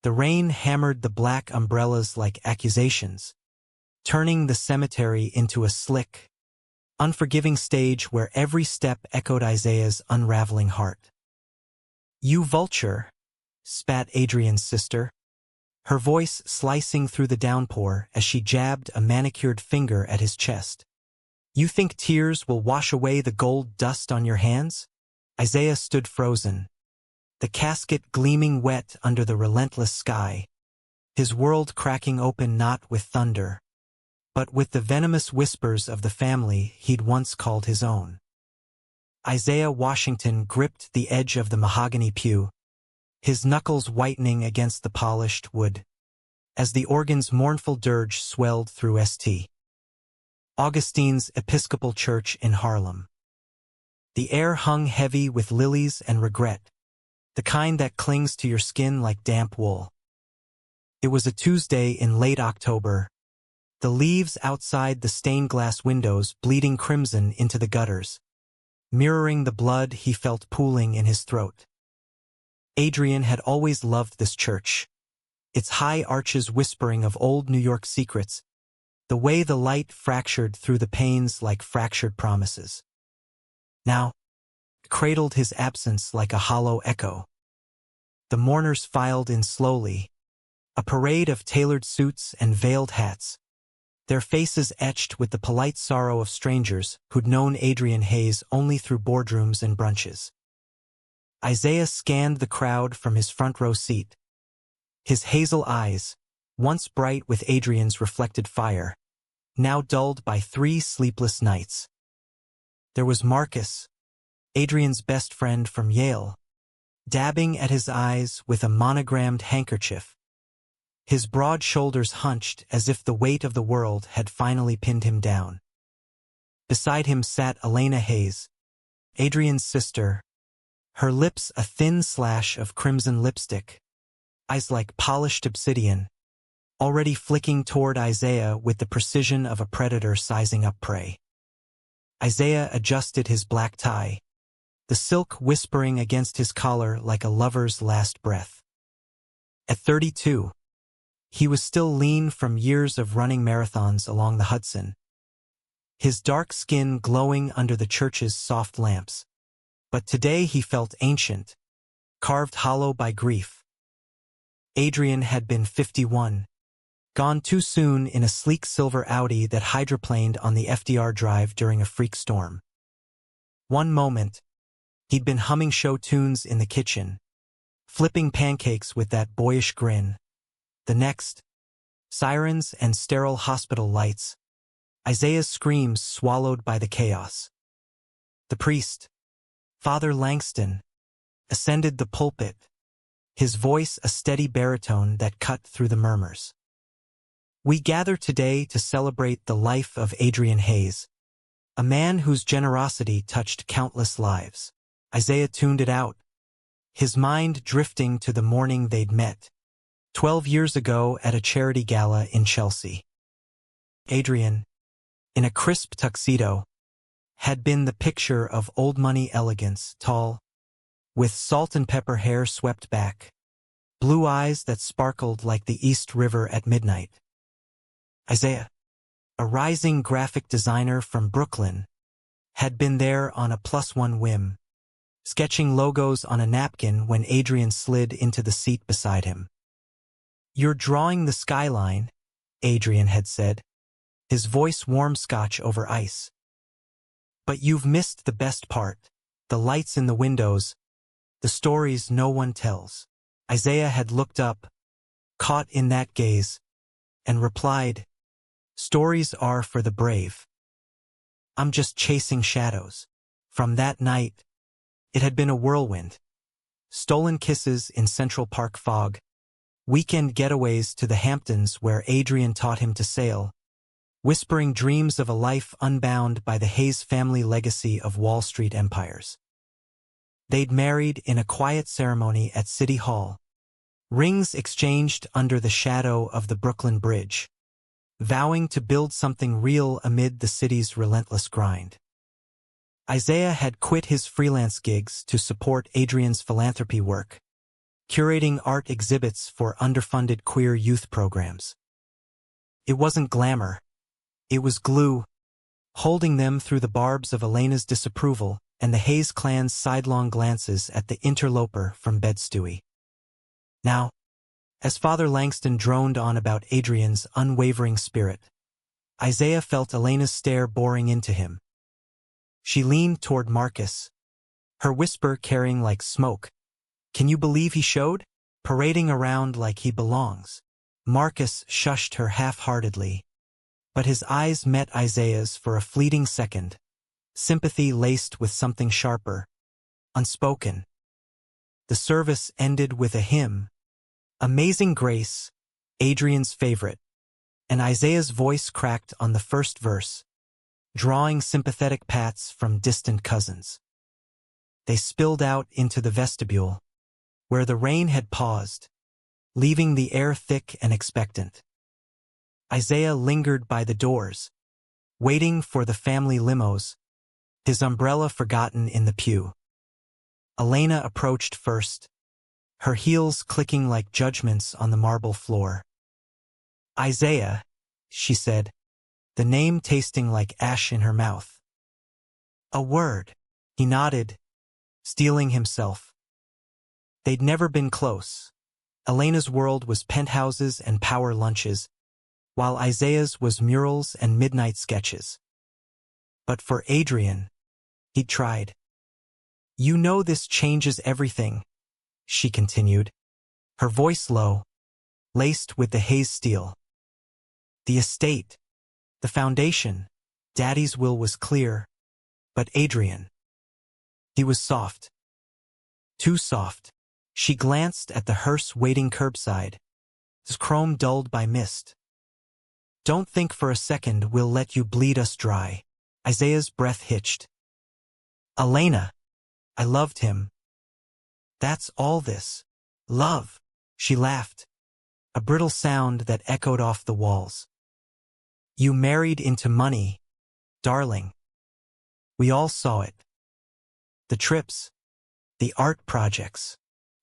The rain hammered the black umbrellas like accusations, turning the cemetery into a slick, unforgiving stage where every step echoed Isaiah's unraveling heart. "You vulture," spat Adrian's sister, her voice slicing through the downpour as she jabbed a manicured finger at his chest. "You think tears will wash away the gold dust on your hands?" Isaiah stood frozen, the casket gleaming wet under the relentless sky, his world cracking open not with thunder, but with the venomous whispers of the family he'd once called his own. Isaiah Washington gripped the edge of the mahogany pew, his knuckles whitening against the polished wood, as the organ's mournful dirge swelled through St. Augustine's Episcopal Church in Harlem. The air hung heavy with lilies and regret, the kind that clings to your skin like damp wool. It was a Tuesday in late October, the leaves outside the stained glass windows bleeding crimson into the gutters, mirroring the blood he felt pooling in his throat. Adrian had always loved this church, its high arches whispering of old New York secrets, the way the light fractured through the panes like fractured promises. Now, it cradled his absence like a hollow echo. The mourners filed in slowly, a parade of tailored suits and veiled hats, their faces etched with the polite sorrow of strangers who'd known Adrian Hayes only through boardrooms and brunches. Isaiah scanned the crowd from his front row seat. His hazel eyes, once bright with Adrian's reflected fire, now dulled by 3 sleepless nights. There was Marcus, Adrian's best friend from Yale, dabbing at his eyes with a monogrammed handkerchief, his broad shoulders hunched as if the weight of the world had finally pinned him down. Beside him sat Elena Hayes, Adrian's sister, her lips a thin slash of crimson lipstick, eyes like polished obsidian, already flicking toward Isaiah with the precision of a predator sizing up prey. Isaiah adjusted his black tie, the silk whispering against his collar like a lover's last breath. At 32, he was still lean from years of running marathons along the Hudson, his dark skin glowing under the church's soft lamps. But today he felt ancient, carved hollow by grief. Adrian had been 51, gone too soon in a sleek silver Audi that hydroplaned on the FDR Drive during a freak storm. One moment, he'd been humming show tunes in the kitchen, flipping pancakes with that boyish grin. The next, sirens and sterile hospital lights, Isaiah's screams swallowed by the chaos. The priest, Father Langston, ascended the pulpit, his voice a steady baritone that cut through the murmurs. "We gather today to celebrate the life of Adrian Hayes, a man whose generosity touched countless lives." Isaiah tuned it out, his mind drifting to the morning they'd met, 12 years ago at a charity gala in Chelsea. Adrian, in a crisp tuxedo, had been the picture of old-money elegance, tall, with salt and pepper hair swept back, blue eyes that sparkled like the East River at midnight. Isaiah, a rising graphic designer from Brooklyn, had been there on a +1 whim, sketching logos on a napkin when Adrian slid into the seat beside him. "You're drawing the skyline," Adrian had said, his voice warm scotch over ice. "But you've missed the best part, the lights in the windows, the stories no one tells." Isaiah had looked up, caught in that gaze, and replied, "Stories are for the brave. I'm just chasing shadows." From that night, it had been a whirlwind. Stolen kisses in Central Park fog, weekend getaways to the Hamptons where Adrian taught him to sail, whispering dreams of a life unbound by the Hayes family legacy of Wall Street empires. They'd married in a quiet ceremony at City Hall, rings exchanged under the shadow of the Brooklyn Bridge, vowing to build something real amid the city's relentless grind. Isaiah had quit his freelance gigs to support Adrian's philanthropy work, curating art exhibits for underfunded queer youth programs. It wasn't glamour. It was glue, holding them through the barbs of Elena's disapproval and the Hayes clan's sidelong glances at the interloper from Bed-Stuy. Now, as Father Langston droned on about Adrian's unwavering spirit, Isaiah felt Elena's stare boring into him. She leaned toward Marcus, her whisper carrying like smoke. "Can you believe he showed? Parading around like he belongs." Marcus shushed her half-heartedly, but his eyes met Isaiah's for a fleeting second, sympathy laced with something sharper, unspoken. The service ended with a hymn, Amazing Grace, Adrian's favorite, and Isaiah's voice cracked on the first verse, drawing sympathetic pats from distant cousins. They spilled out into the vestibule, where the rain had paused, leaving the air thick and expectant. Isaiah lingered by the doors, waiting for the family limos, his umbrella forgotten in the pew. Elena approached first, her heels clicking like judgments on the marble floor. "Isaiah," she said, the name tasting like ash in her mouth. "A word," he nodded, steeling himself. They'd never been close. Elena's world was penthouses and power lunches, while Isaiah's was murals and midnight sketches. But for Adrian, he'd tried. "You know this changes everything," she continued, her voice low, laced with the Hayes steel. "The estate, the foundation, Daddy's will was clear, but Adrian, he was soft. Too soft." She glanced at the hearse waiting curbside, his chrome dulled by mist. "Don't think for a second we'll let you bleed us dry." Isaiah's breath hitched. "Elena, I loved him. That's all this. Love." She laughed, a brittle sound that echoed off the walls. "You married into money, darling. We all saw it. The trips, the art projects.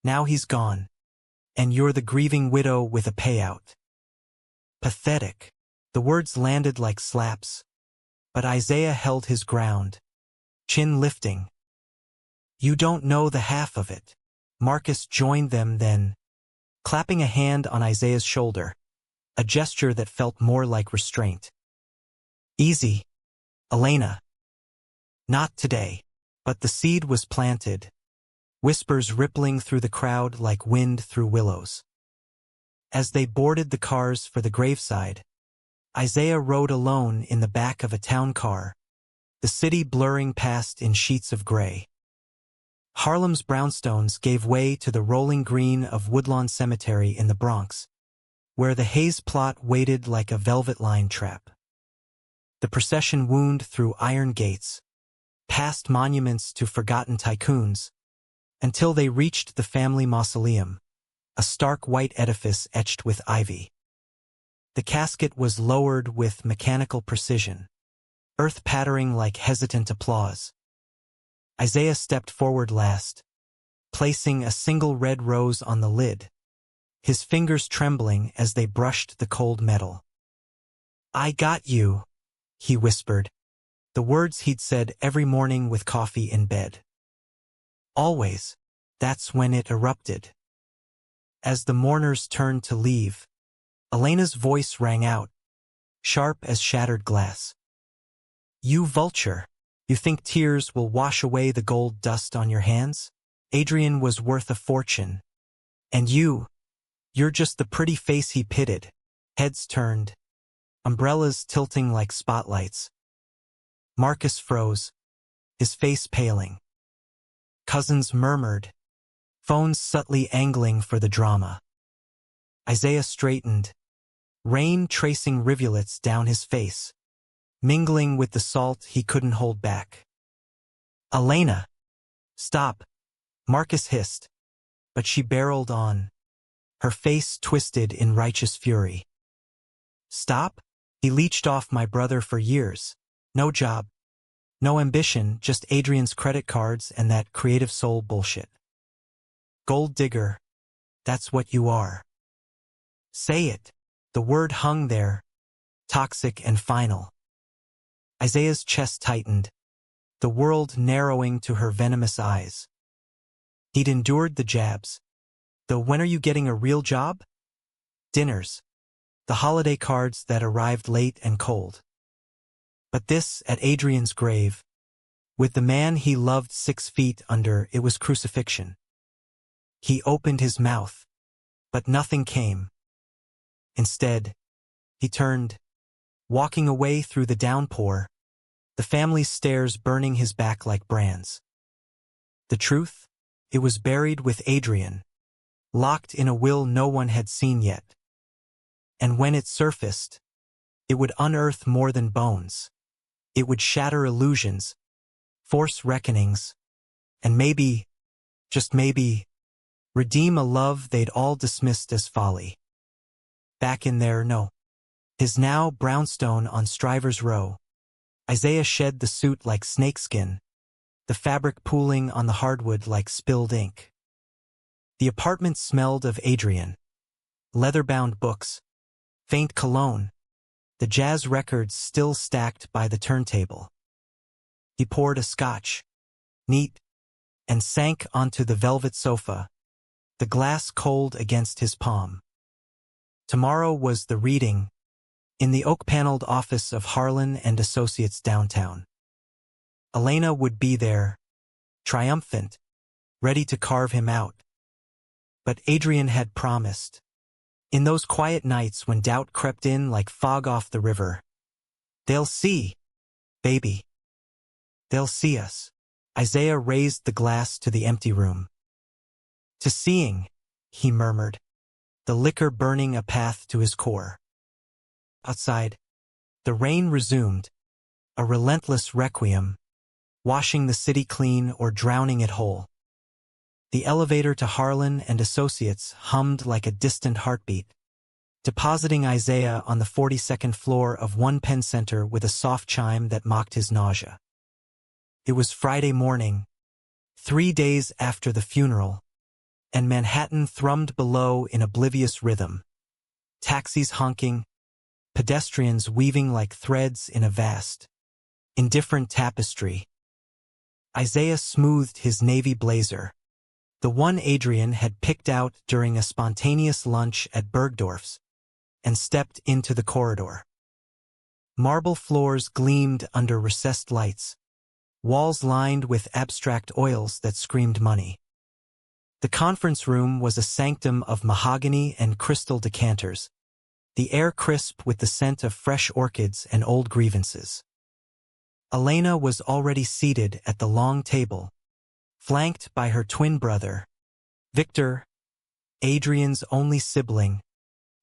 Now he's gone, and you're the grieving widow with a payout. Pathetic." The words landed like slaps, but Isaiah held his ground, chin lifting. "You don't know the half of it." Marcus joined them then, clapping a hand on Isaiah's shoulder, a gesture that felt more like restraint. "Easy, Elena. Not today." But the seed was planted, whispers rippling through the crowd like wind through willows. As they boarded the cars for the graveside, Isaiah rode alone in the back of a town car, the city blurring past in sheets of gray. Harlem's brownstones gave way to the rolling green of Woodlawn Cemetery in the Bronx, where the Hayes plot waited like a velvet-lined trap. The procession wound through iron gates, past monuments to forgotten tycoons, until they reached the family mausoleum, a stark white edifice etched with ivy. The casket was lowered with mechanical precision, earth pattering like hesitant applause. Isaiah stepped forward last, placing a single red rose on the lid, his fingers trembling as they brushed the cold metal. "I got you," he whispered, the words he'd said every morning with coffee in bed. Always. That's when it erupted. As the mourners turned to leave, Elena's voice rang out, sharp as shattered glass. "You vulture, you think tears will wash away the gold dust on your hands? Adrian was worth a fortune. And you're just the pretty face he pitted." Heads turned, umbrellas tilting like spotlights. Marcus froze, his face paling. Cousins murmured, phones subtly angling for the drama. Isaiah straightened, rain tracing rivulets down his face, mingling with the salt he couldn't hold back. "Elena!" "Stop," Marcus hissed, but she barreled on, her face twisted in righteous fury. "Stop? He leeched off my brother for years. No job, no ambition, just Adrian's credit cards and that creative soul bullshit. Gold digger, That's what you are. Say it. The word hung there, toxic and final. Isaiah's chest tightened, the world narrowing to her venomous eyes. He'd endured the jabs. Though when are you getting a real job? Dinners. The holiday cards that arrived late and cold. But this, at Adrian's grave, with the man he loved 6 feet under, it was crucifixion. He opened his mouth, but nothing came. Instead, he turned, walking away through the downpour, the family's stares burning his back like brands. The truth? It was buried with Adrian, locked in a will no one had seen yet. And when it surfaced, it would unearth more than bones. It would shatter illusions, force reckonings, and maybe, just maybe, redeem a love they'd all dismissed as folly. Back in there, no. His now brownstone on Strivers Row. Isaiah shed the suit like snakeskin, the fabric pooling on the hardwood like spilled ink. The apartment smelled of Adrian. Leather-bound books, faint cologne, the jazz records still stacked by the turntable. He poured a scotch, neat, and sank onto the velvet sofa, the glass cold against his palm. Tomorrow was the reading, in the oak-paneled office of Harlan and Associates downtown. Elena would be there, triumphant, ready to carve him out. But Adrian had promised. In those quiet nights when doubt crept in like fog off the river. They'll see, baby. They'll see us. Isaiah raised the glass to the empty room. To seeing, he murmured, the liquor burning a path to his core. Outside, the rain resumed, a relentless requiem, washing the city clean or drowning it whole. The elevator to Harlan and Associates hummed like a distant heartbeat, depositing Isaiah on the 42nd floor of One Penn Center with a soft chime that mocked his nausea. It was Friday morning, 3 days after the funeral, and Manhattan thrummed below in oblivious rhythm. Taxis honking, pedestrians weaving like threads in a vast, indifferent tapestry. Isaiah smoothed his navy blazer, the one Adrian had picked out during a spontaneous lunch at Bergdorf's, and stepped into the corridor. Marble floors gleamed under recessed lights, walls lined with abstract oils that screamed money. The conference room was a sanctum of mahogany and crystal decanters, the air crisp with the scent of fresh orchids and old grievances. Elena was already seated at the long table, flanked by her twin brother, Victor, Adrian's only sibling,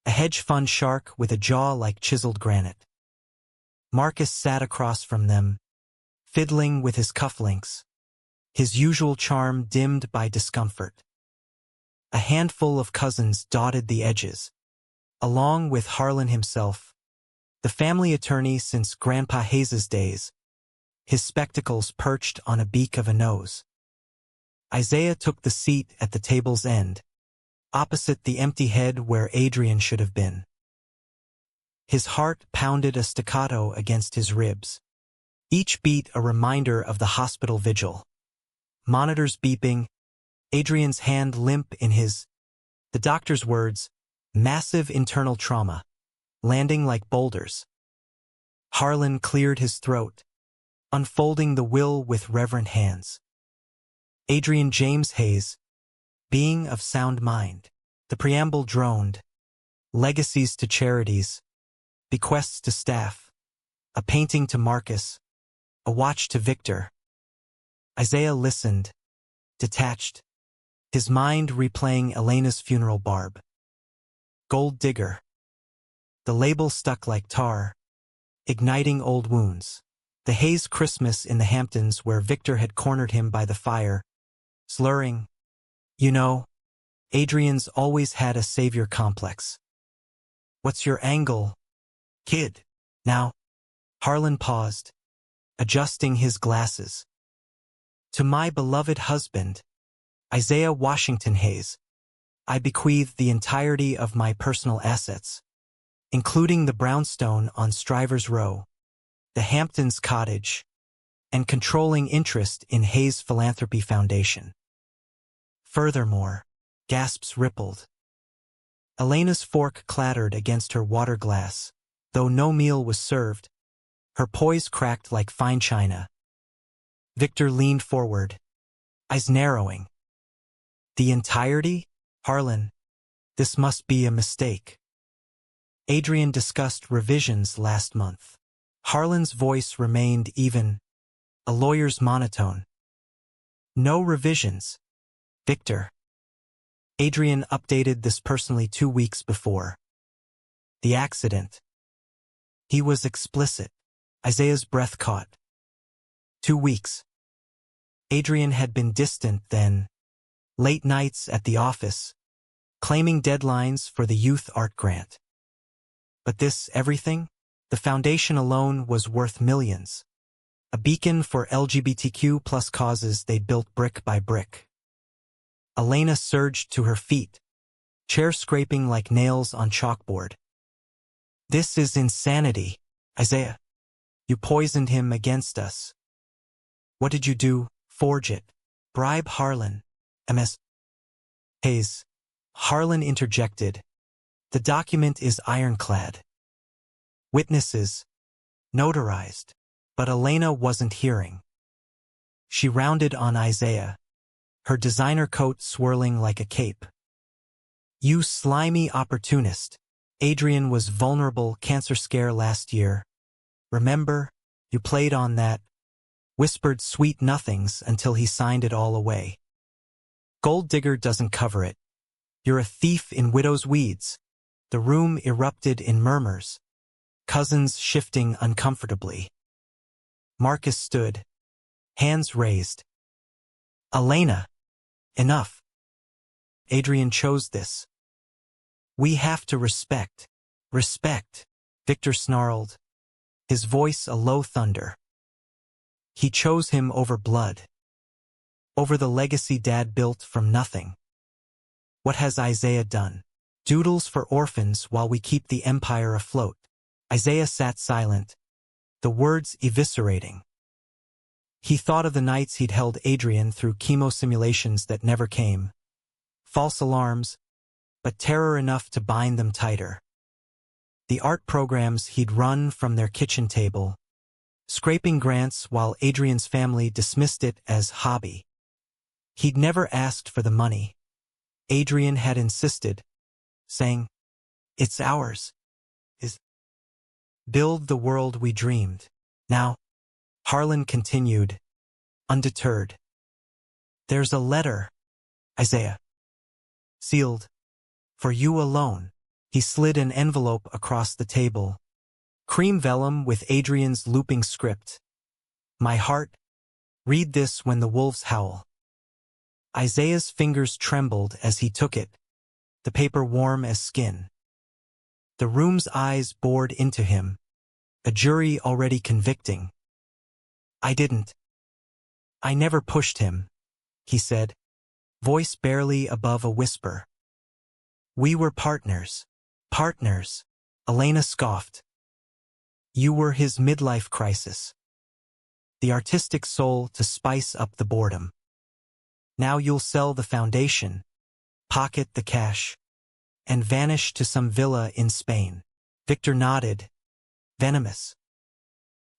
a hedge fund shark with a jaw like chiseled granite. Marcus sat across from them, fiddling with his cufflinks, his usual charm dimmed by discomfort. A handful of cousins dotted the edges, along with Harlan himself, the family attorney since Grandpa Hayes's days, his spectacles perched on a beak of a nose. Isaiah took the seat at the table's end, opposite the empty head where Adrian should have been. His heart pounded a staccato against his ribs, each beat a reminder of the hospital vigil. Monitors beeping, Adrian's hand limp in his, the doctor's words, massive internal trauma, landing like boulders. Harlan cleared his throat, unfolding the will with reverent hands. Adrian James Hayes, being of sound mind. The preamble droned. Legacies to charities, bequests to staff, a painting to Marcus, a watch to Victor. Isaiah listened, detached, his mind replaying Elena's funeral barb. Gold digger. The label stuck like tar, igniting old wounds. The Hayes Christmas in the Hamptons where Victor had cornered him by the fire, slurring, "You know, Adrian's always had a savior complex. What's your angle, kid?" Now, Harlan paused, adjusting his glasses. "To my beloved husband, Isaiah Washington Hayes, I bequeath the entirety of my personal assets, including the brownstone on Strivers Row, the Hamptons cottage, and controlling interest in Hayes Philanthropy Foundation. Furthermore, gasps rippled. Elena's fork clattered against her water glass. Though no meal was served, her poise cracked like fine china. Victor leaned forward, eyes narrowing. The entirety? Harlan, this must be a mistake. Adrian discussed revisions last month. Harlan's voice remained even, a lawyer's monotone. No revisions, Victor. Adrian updated this personally 2 weeks before. The accident. He was explicit. Isaiah's breath caught. 2 weeks. Adrian had been distant then. Late nights at the office, claiming deadlines for the youth art grant. But this everything? The foundation alone was worth millions. A beacon for LGBTQ+ causes they built brick by brick. Elena surged to her feet, chair scraping like nails on chalkboard. This is insanity, Isaiah. You poisoned him against us. What did you do? Forge it. Bribe Harlan. Ms. Hayes. Harlan interjected. The document is ironclad. Witnesses. Notarized. But Elena wasn't hearing. She rounded on Isaiah, her designer coat swirling like a cape. You slimy opportunist. Adrian was vulnerable cancer scare last year. Remember, you played on that, whispered sweet nothings until he signed it all away. Gold digger doesn't cover it. You're a thief in widow's weeds. The room erupted in murmurs, cousins shifting uncomfortably. Marcus stood, hands raised. Elena, enough. Adrian chose this. We have to respect. Respect, Victor snarled, his voice a low thunder. He chose him over blood, over the legacy Dad built from nothing. What has Isaiah done? Doodles for orphans while we keep the empire afloat. Isaiah sat silent, the words eviscerating. He thought of the nights he'd held Adrian through chemo simulations that never came. False alarms, but terror enough to bind them tighter. The art programs he'd run from their kitchen table, scraping grants while Adrian's family dismissed it as hobby. He'd never asked for the money. Adrian had insisted, saying, "It's ours. Build the world we dreamed." Now, Harlan continued, undeterred. There's a letter, Isaiah. Sealed. For you alone. He slid an envelope across the table. Cream vellum with Adrian's looping script. My heart. Read this when the wolves howl. Isaiah's fingers trembled as he took it, the paper warm as skin. The room's eyes bored into him, a jury already convicting. I didn't. I never pushed him, he said, voice barely above a whisper. We were partners. Partners, Elena scoffed. You were his midlife crisis. The artistic soul to spice up the boredom. Now you'll sell the foundation, pocket the cash, and vanish to some villa in Spain. Victor nodded, venomous.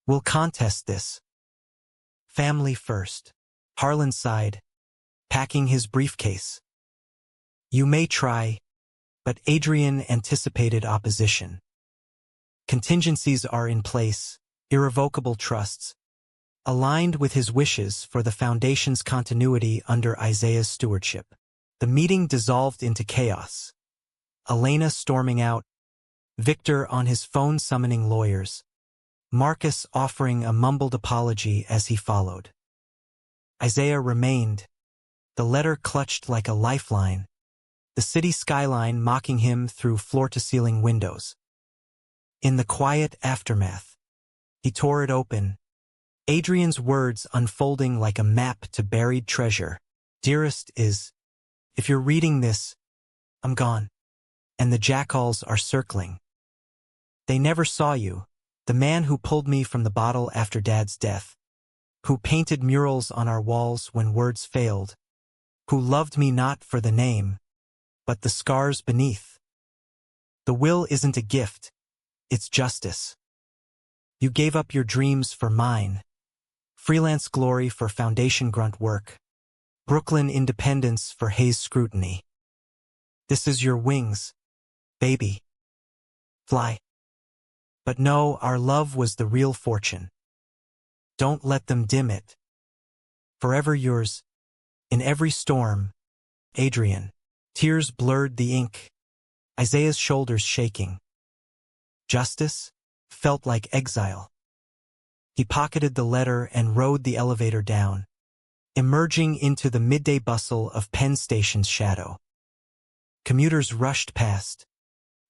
We'll contest this. Family first. Harlan sighed, packing his briefcase. You may try, but Adrian anticipated opposition. Contingencies are in place, irrevocable trusts, aligned with his wishes for the foundation's continuity under Isaiah's stewardship. The meeting dissolved into chaos. Elena storming out, Victor on his phone summoning lawyers, Marcus offering a mumbled apology as he followed. Isaiah remained, the letter clutched like a lifeline, the city skyline mocking him through floor-to-ceiling windows. In the quiet aftermath, he tore it open, Adrian's words unfolding like a map to buried treasure. Dearest is, if you're reading this, I'm gone. And the jackals are circling. They never saw you, the man who pulled me from the bottle after Dad's death, who painted murals on our walls when words failed, who loved me not for the name, but the scars beneath. The will isn't a gift, it's justice. You gave up your dreams for mine, freelance glory for foundation grunt work, Brooklyn independence for Hayes scrutiny. This is your wings, baby. Fly. But no, our love was the real fortune. Don't let them dim it. Forever yours, in every storm, Adrian. Tears blurred the ink, Isaiah's shoulders shaking. Justice felt like exile. He pocketed the letter and rode the elevator down, emerging into the midday bustle of Penn Station's shadow. Commuters rushed past,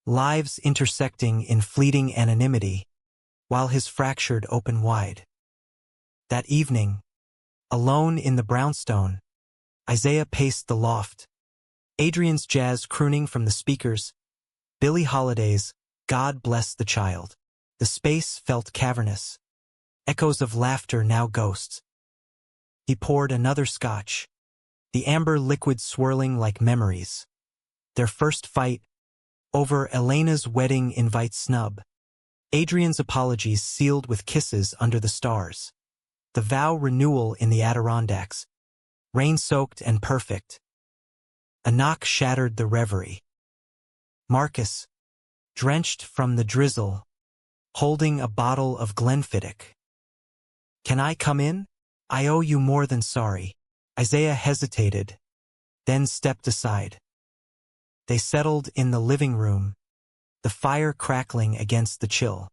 lives intersecting in fleeting anonymity, while his fractured open wide. That evening, alone in the brownstone, Isaiah paced the loft, Adrian's jazz crooning from the speakers, Billie Holiday's God Bless the Child. The space felt cavernous, echoes of laughter now ghosts. He poured another scotch, the amber liquid swirling like memories. Their first fight, over Elena's wedding invite snub. Adrian's apologies sealed with kisses under the stars. The vow renewal in the Adirondacks, rain-soaked and perfect. A knock shattered the reverie. Marcus, drenched from the drizzle, holding a bottle of Glenfiddich. Can I come in? I owe you more than sorry. Isaiah hesitated, then stepped aside. They settled in the living room, the fire crackling against the chill.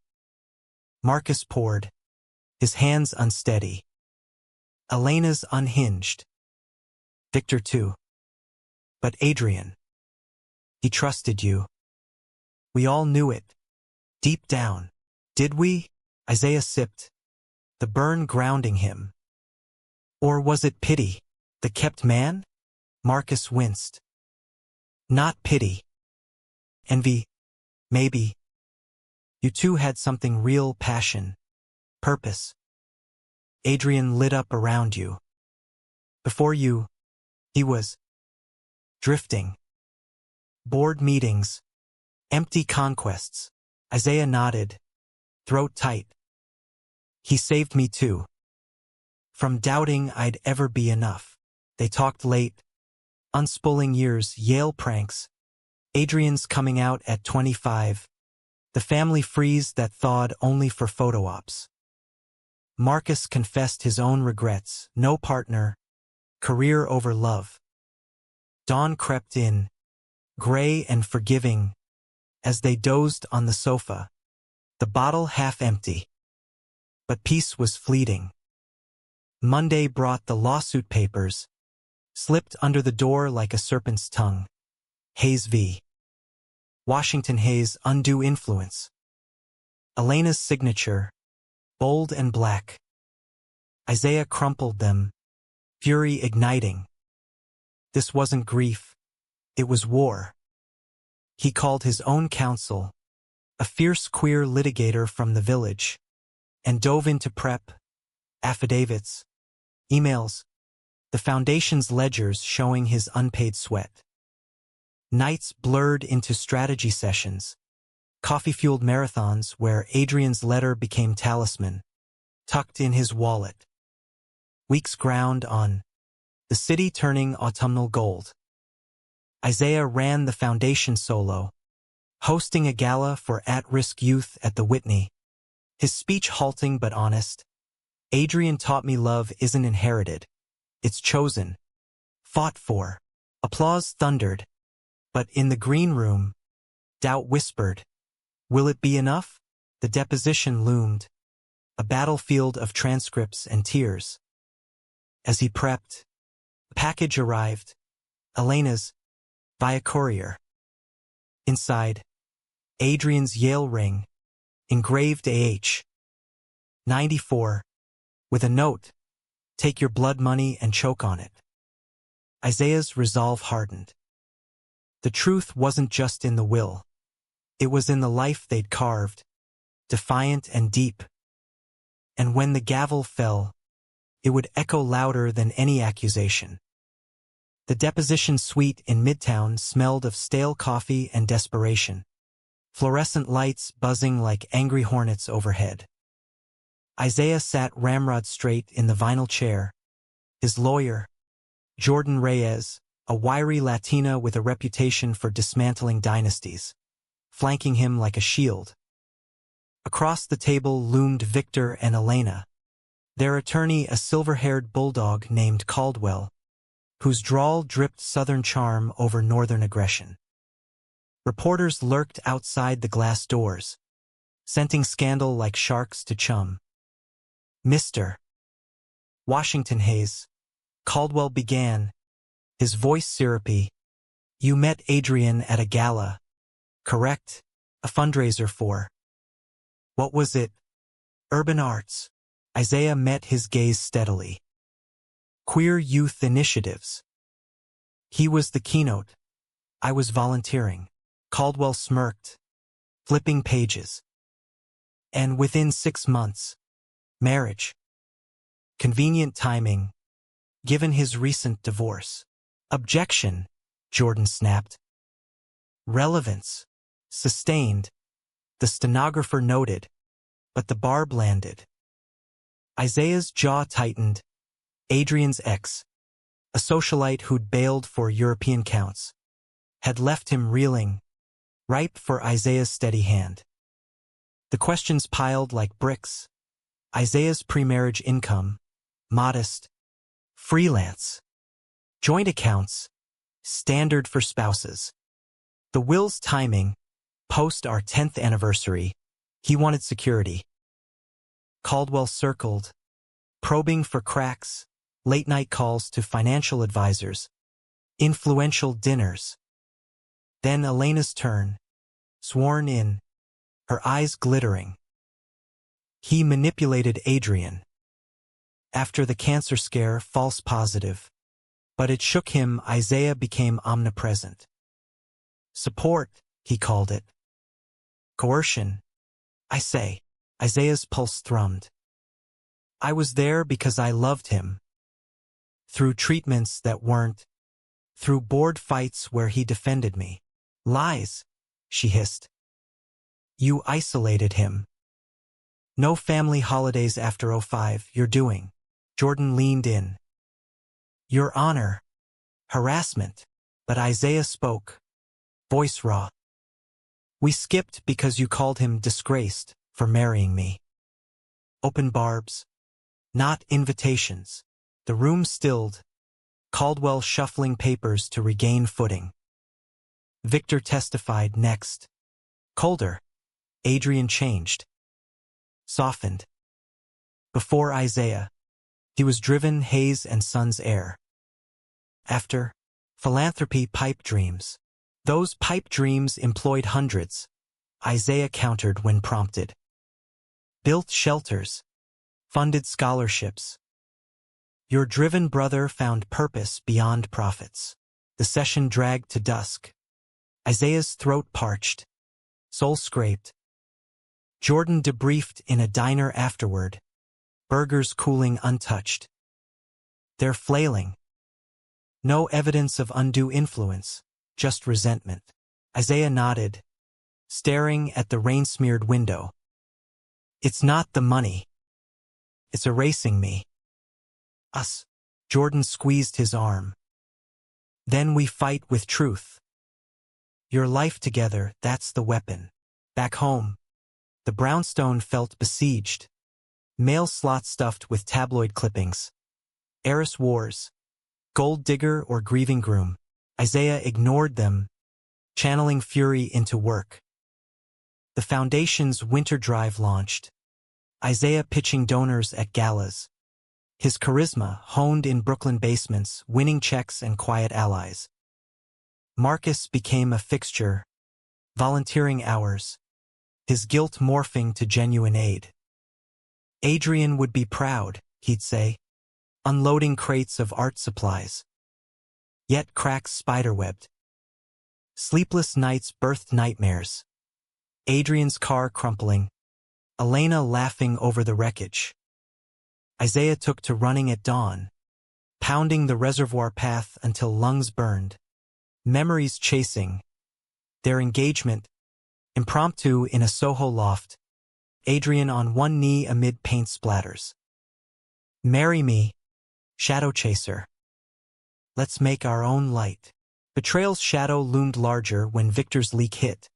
Marcus poured, his hands unsteady. Elena's unhinged. Victor too. But Adrian. He trusted you. We all knew it. Deep down. Did we? Isaiah sipped, the burn grounding him. Or was it pity? The kept man? Marcus winced. Not pity. Envy. Maybe. You two had something real, passion. Purpose. Adrian lit up around you. Before you, he was drifting. Board meetings. Empty conquests. Isaiah nodded, throat tight. He saved me too. From doubting I'd ever be enough. They talked late. Unspooling years, Yale pranks. Adrian's coming out at 25. The family freeze that thawed only for photo ops. Marcus confessed his own regrets. No partner. Career over love. Dawn crept in, gray and forgiving, as they dozed on the sofa, the bottle half empty. But peace was fleeting. Monday brought the lawsuit papers, slipped under the door like a serpent's tongue. Hayes v. Washington Hayes' undue influence. Elena's signature, bold and black. Isaiah crumpled them, fury igniting. This wasn't grief. It was war. He called his own counsel, a fierce queer litigator from the village, and dove into prep, affidavits, emails, the foundation's ledgers showing his unpaid sweat. Nights blurred into strategy sessions, coffee-fueled marathons where Adrian's letter became talisman, tucked in his wallet. Weeks ground on the city turning autumnal gold. Isaiah ran the foundation solo, hosting a gala for at-risk youth at the Whitney. His speech halting but honest. Adrian taught me love isn't inherited. It's chosen. Fought for. Applause thundered. But in the green room, doubt whispered. Will it be enough? The deposition loomed, a battlefield of transcripts and tears. As he prepped, a package arrived, Elena's, via courier. Inside, Adrian's Yale ring, engraved AH. 94, with a note, take your blood money and choke on it. Isaiah's resolve hardened. The truth wasn't just in the will. It was in the life they'd carved, defiant and deep. And when the gavel fell, it would echo louder than any accusation. The deposition suite in Midtown smelled of stale coffee and desperation, fluorescent lights buzzing like angry hornets overhead. Isaiah sat ramrod straight in the vinyl chair. His lawyer, Jordan Reyes, a wiry Latina with a reputation for dismantling dynasties, flanking him like a shield. Across the table loomed Victor and Elena, their attorney a silver-haired bulldog named Caldwell, whose drawl dripped Southern charm over Northern aggression. Reporters lurked outside the glass doors, scenting scandal like sharks to chum. Mr. Washington Hayes, Caldwell began, his voice syrupy. You met Adrian at a gala, correct? A fundraiser for. What was it? Urban arts. Isaiah met his gaze steadily. Queer youth initiatives. He was the keynote. I was volunteering. Caldwell smirked, flipping pages. And within 6 months, marriage. Convenient timing, given his recent divorce. Objection, Jordan snapped. Relevance. Sustained. The stenographer noted, but the barb landed. Isaiah's jaw tightened. Adrian's ex, a socialite who'd bailed for European counts, had left him reeling, ripe for Isaiah's steady hand. The questions piled like bricks. Isaiah's pre-marriage income, modest, freelance, joint accounts, standard for spouses. The will's timing, post our 10th anniversary, he wanted security. Caldwell circled, probing for cracks, late-night calls to financial advisors, influential dinners. Then Elena's turn, sworn in, her eyes glittering. He manipulated Adrian. After the cancer scare, false positive. But it shook him. Isaiah became omnipresent. Support, he called it. Coercion. I say. Isaiah's pulse thrummed. I was there because I loved him. Through treatments that weren't. Through board fights where he defended me. Lies, she hissed. You isolated him. No family holidays after '05, you're doing. Jordan leaned in. Your Honor. Harassment. But Isaiah spoke. Voice raw. We skipped because you called him disgraced for marrying me. Open barbs. Not invitations. The room stilled. Caldwell shuffling papers to regain footing. Victor testified next. Colder. Adrian changed. Softened. Before Isaiah, he was driven Hayes and Sons heir. After, philanthropy pipe dreams. Those pipe dreams employed hundreds. Isaiah countered when prompted. Built shelters. Funded scholarships. Your driven brother found purpose beyond profits. The session dragged to dusk. Isaiah's throat parched. Soul scraped. Jordan debriefed in a diner afterward. Burgers cooling untouched. They're flailing. No evidence of undue influence, just resentment. Isaiah nodded, staring at the rain-smeared window. It's not the money. It's erasing me. Us. Jordan squeezed his arm. Then we fight with truth. Your life together, that's the weapon. Back home, the brownstone felt besieged. Mail slot stuffed with tabloid clippings. Heiress wars. Gold digger or grieving groom. Isaiah ignored them, channeling fury into work. The Foundation's winter drive launched. Isaiah pitching donors at galas. His charisma honed in Brooklyn basements, winning checks and quiet allies. Marcus became a fixture, volunteering hours, his guilt morphing to genuine aid. Adrian would be proud, he'd say, unloading crates of art supplies. Yet cracks spiderwebbed. Sleepless nights birthed nightmares. Adrian's car crumpling. Elena laughing over the wreckage. Isaiah took to running at dawn, pounding the reservoir path until lungs burned. Memories chasing. Their engagement. Impromptu in a Soho loft. Adrian on one knee amid paint splatters. Marry me, shadow chaser. Let's make our own light. Betrayal's shadow loomed larger when Victor's leak hit.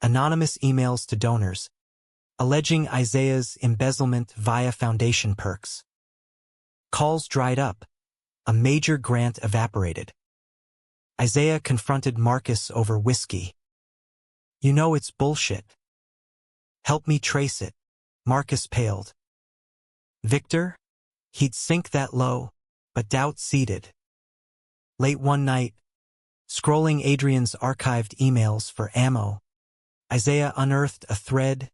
Anonymous emails to donors, alleging Isaiah's embezzlement via foundation perks. Calls dried up. A major grant evaporated. Isaiah confronted Marcus over whiskey. You know it's bullshit. Help me trace it. Marcus paled. Victor? He'd sink that low, but doubt seeded. Late one night, scrolling Adrian's archived emails for ammo, Isaiah unearthed a thread,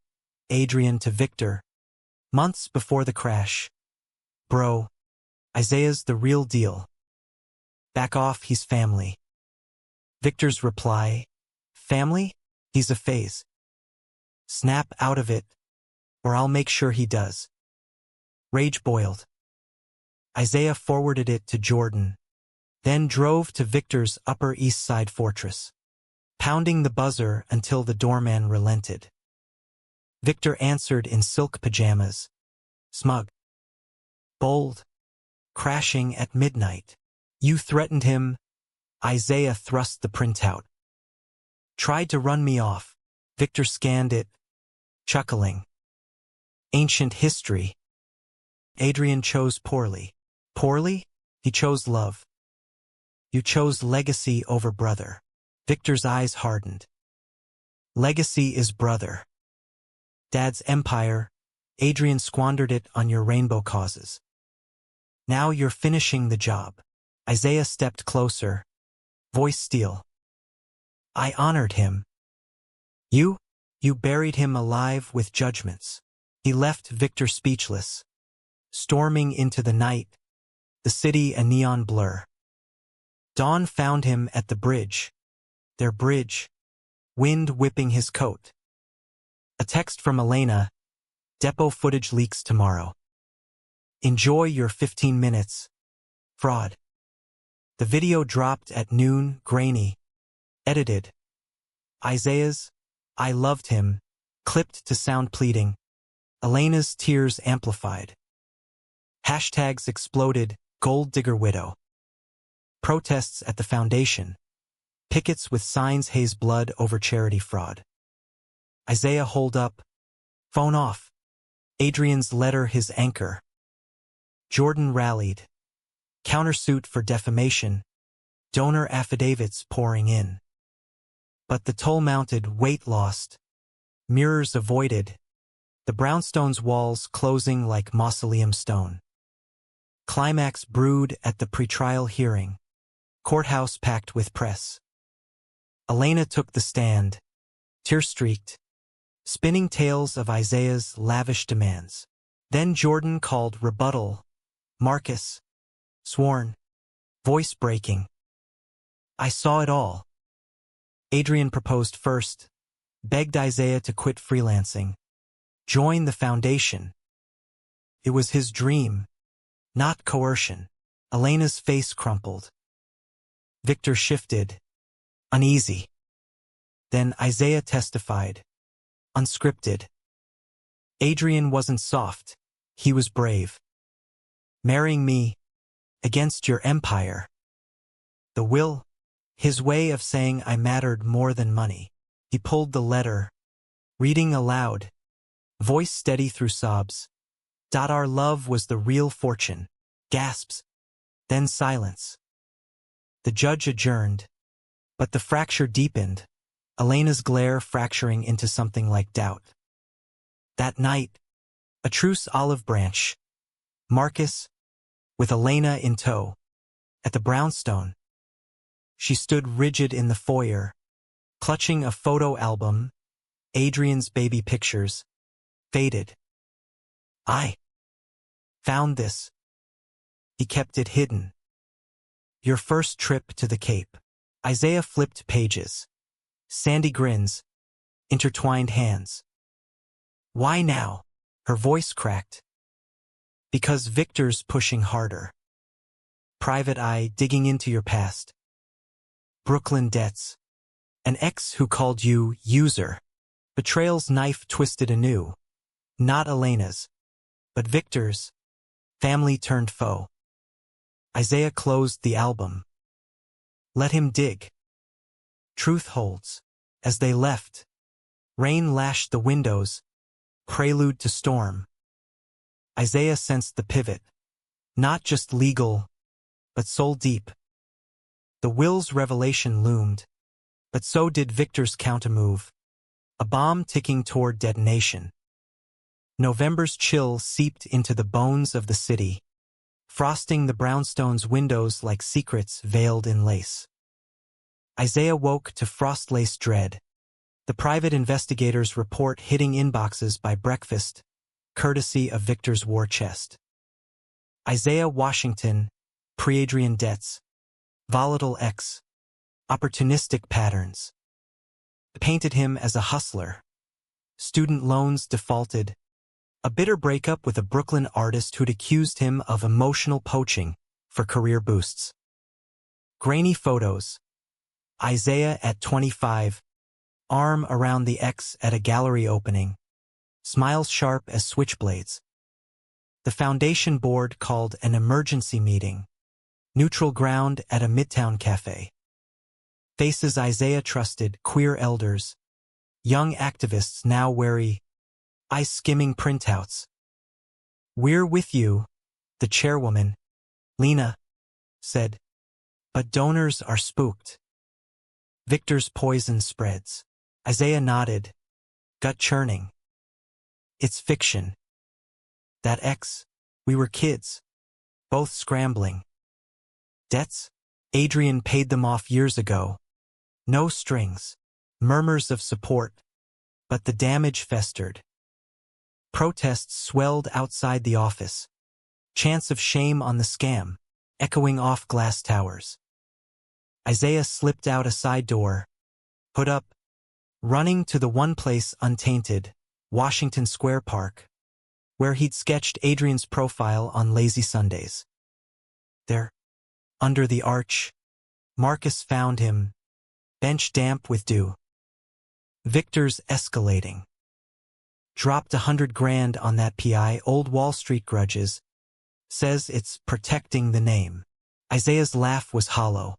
Adrian to Victor, months before the crash. Bro, Isaiah's the real deal. Back off, he's family. Victor's reply, family? He's a phase. Snap out of it, or I'll make sure he does. Rage boiled. Isaiah forwarded it to Jordan, then drove to Victor's Upper East Side fortress, pounding the buzzer until the doorman relented. Victor answered in silk pajamas, smug, bold, crashing at midnight. You threatened him. Isaiah thrust the printout. Tried to run me off. Victor scanned it, chuckling. Ancient history. Adrian chose poorly. Poorly? He chose love. You chose legacy over brother. Victor's eyes hardened. Legacy is brother. Dad's empire, Adrian squandered it on your rainbow causes. Now you're finishing the job. Isaiah stepped closer, voice steel. I honored him. You buried him alive with judgments. He left Victor speechless, storming into the night, the city a neon blur. Dawn found him at the bridge. Their bridge, wind whipping his coat. A text from Elena, depot footage leaks tomorrow. Enjoy your 15 minutes. Fraud. The video dropped at noon, grainy. Edited. Isaiah's, I loved him, clipped to sound pleading. Elena's tears amplified. Hashtags exploded, gold digger widow. Protests at the foundation. Pickets with signs haze blood over charity fraud. Isaiah holed up. Phone off. Adrian's letter his anchor. Jordan rallied. Countersuit for defamation. Donor affidavits pouring in. But the toll mounted, weight lost. Mirrors avoided. The brownstone's walls closing like mausoleum stone. Climax brewed at the pretrial hearing. Courthouse packed with press. Elena took the stand, tear-streaked, spinning tales of Isaiah's lavish demands. Then Jordan called rebuttal. Marcus, sworn, voice breaking. I saw it all. Adrian proposed first, begged Isaiah to quit freelancing, join the foundation. It was his dream, not coercion. Elena's face crumpled. Victor shifted, uneasy. Then Isaiah testified, unscripted. Adrian wasn't soft, he was brave. Marrying me, against your empire. The will, his way of saying I mattered more than money. He pulled the letter, reading aloud, voice steady through sobs. Our love was the real fortune. Gasps, then silence. The judge adjourned, but the fracture deepened, Elena's glare fracturing into something like doubt. That night, a truce olive branch. Marcus, with Elena in tow, at the brownstone. She stood rigid in the foyer, clutching a photo album, Adrian's baby pictures, faded. I found this. He kept it hidden. Your first trip to the Cape. Isaiah flipped pages. Sandy grins, intertwined hands. Why now? Her voice cracked. Because Victor's pushing harder. Private eye digging into your past. Brooklyn debts. An ex who called you user. Betrayal's knife twisted anew. Not Elena's, but Victor's. Family turned foe. Isaiah closed the album. Let him dig. Truth holds. As they left, rain lashed the windows, prelude to storm. Isaiah sensed the pivot. Not just legal, but soul deep. The will's revelation loomed, but so did Victor's countermove. A bomb ticking toward detonation. November's chill seeped into the bones of the city, frosting the brownstone's windows like secrets veiled in lace. Isaiah woke to frost-laced dread. The private investigator's report hitting inboxes by breakfast, courtesy of Victor's war chest. Isaiah Washington, pre-Adrian debts, volatile ex, opportunistic patterns. Painted him as a hustler. Student loans defaulted. A bitter breakup with a Brooklyn artist who'd accused him of emotional poaching for career boosts. Grainy photos. Isaiah at 25, arm around the ex at a gallery opening, smiles sharp as switchblades. The foundation board called an emergency meeting, neutral ground at a midtown cafe. Faces Isaiah trusted, queer elders, young activists now wary, eye-skimming printouts. We're with you, the chairwoman, Lena, said, but donors are spooked. Victor's poison spreads. Isaiah nodded, gut churning. It's fiction. That ex, we were kids, both scrambling. Debts? Adrian paid them off years ago. No strings, murmurs of support, but the damage festered. Protests swelled outside the office, chants of shame on the scam, echoing off glass towers. Isaiah slipped out a side door, hood up, running to the one place untainted, Washington Square Park, where he'd sketched Adrian's profile on lazy Sundays. There, under the arch, Marcus found him, bench damp with dew. Victor's escalating. Dropped $100,000 on that PI, old Wall Street grudges. Says it's protecting the name. Isaiah's laugh was hollow.